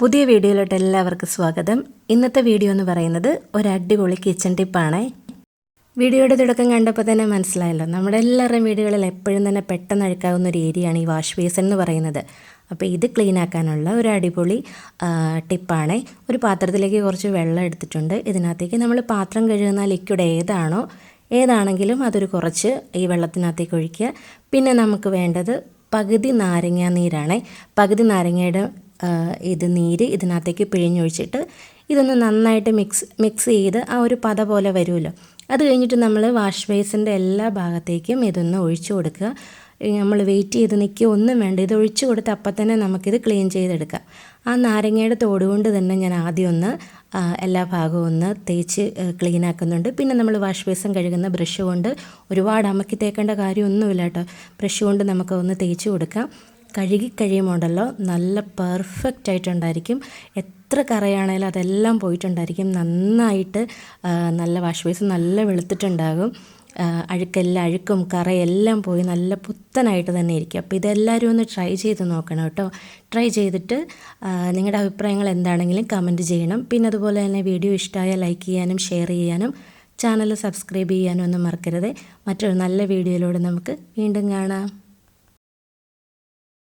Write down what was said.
പുതിയ വീഡിയോയിലോട്ട് എല്ലാവർക്കും സ്വാഗതം. ഇന്നത്തെ വീഡിയോ എന്ന് പറയുന്നത് ഒരു അടിപൊളി കിച്ചൺ ടിപ്പാണ്. വീഡിയോയുടെ തുടക്കം കണ്ടപ്പോൾ തന്നെ മനസ്സിലായല്ലോ, നമ്മുടെ എല്ലാവരുടെയും വീടുകളിൽ എപ്പോഴും തന്നെ പെട്ടെന്ന് അഴുക്കാവുന്ന ഒരു ഏരിയയാണ് ഈ വാഷ് ബേസിൻ എന്ന് പറയുന്നത്. അപ്പോൾ ഇത് ക്ലീൻ ആക്കാനുള്ള ഒരു അടിപൊളി ടിപ്പാണ്. ഒരു പാത്രത്തിലേക്ക് കുറച്ച് വെള്ളം എടുത്തിട്ടുണ്ട്. ഇതിനകത്തേക്ക് നമ്മൾ പാത്രം കഴുകുന്ന ലിക്വിഡ് ഏതാണെങ്കിലും അതൊരു കുറച്ച് ഈ വെള്ളത്തിനകത്തേക്ക് ഒഴിക്കുക. പിന്നെ നമുക്ക് വേണ്ടത് പകുതി നാരങ്ങ നീരാണ്. പകുതി നാരങ്ങയുടെ നീര് ഇതിനകത്തേക്ക് പിഴിഞ്ഞൊഴിച്ചിട്ട് ഇതൊന്ന് നന്നായിട്ട് മിക്സ് ചെയ്ത് ആ ഒരു പത പോലെ വരുമല്ലോ. അത് കഴിഞ്ഞിട്ട് നമ്മൾ വാഷ് ബേസിൻ്റെ എല്ലാ ഭാഗത്തേക്കും ഇതൊന്ന് ഒഴിച്ചു കൊടുക്കുക. നമ്മൾ വെയിറ്റ് ചെയ്ത് നിൽക്കുക ഒന്നും വേണ്ട, ഇത് ഒഴിച്ചു കൊടുത്ത് അപ്പം തന്നെ നമുക്കിത് ക്ലീൻ ചെയ്തെടുക്കാം. ആ നാരങ്ങയുടെ തോട് കൊണ്ട് തന്നെ ഞാൻ ആദ്യം ഒന്ന് എല്ലാ ഭാഗവും ഒന്ന് തേച്ച് ക്ലീൻ ആക്കുന്നുണ്ട്. പിന്നെ നമ്മൾ വാഷ് ബേസിൻ കഴുകുന്ന ബ്രഷ് കൊണ്ട് ഒരുപാട് അമക്കി തേക്കേണ്ട കാര്യമൊന്നുമില്ല കേട്ടോ. ബ്രഷ് കൊണ്ട് നമുക്ക് ഒന്ന് തേച്ച് കൊടുക്കാം. കഴുകി കഴിയുമ്പോണ്ടല്ലോ നല്ല പെർഫെക്റ്റ് ആയിട്ടുണ്ടായിരിക്കും. എത്ര കറയാണേലും അതെല്ലാം പോയിട്ടുണ്ടായിരിക്കും. നന്നായിട്ട് നല്ല വാഷ് ബേസിൻ നല്ല വെളുത്തിട്ടുണ്ടാകും. അഴുക്കും കറയെല്ലാം പോയി നല്ല പുത്തനായിട്ട് തന്നെ ഇരിക്കും. അപ്പോൾ ഇതെല്ലാവരും ഒന്ന് ട്രൈ ചെയ്ത് നോക്കണം കേട്ടോ. ട്രൈ ചെയ്തിട്ട് നിങ്ങളുടെ അഭിപ്രായങ്ങൾ എന്താണെങ്കിലും കമൻറ്റ് ചെയ്യണം. പിന്നെ അതുപോലെ തന്നെ വീഡിയോ ഇഷ്ടമായാൽ ലൈക്ക് ചെയ്യാനും ഷെയർ ചെയ്യാനും ചാനൽ സബ്സ്ക്രൈബ് ചെയ്യാനും ഒന്നും മറക്കരുത്. മറ്റൊരു നല്ല വീഡിയോയിലൂടെ നമുക്ക് വീണ്ടും കാണാം.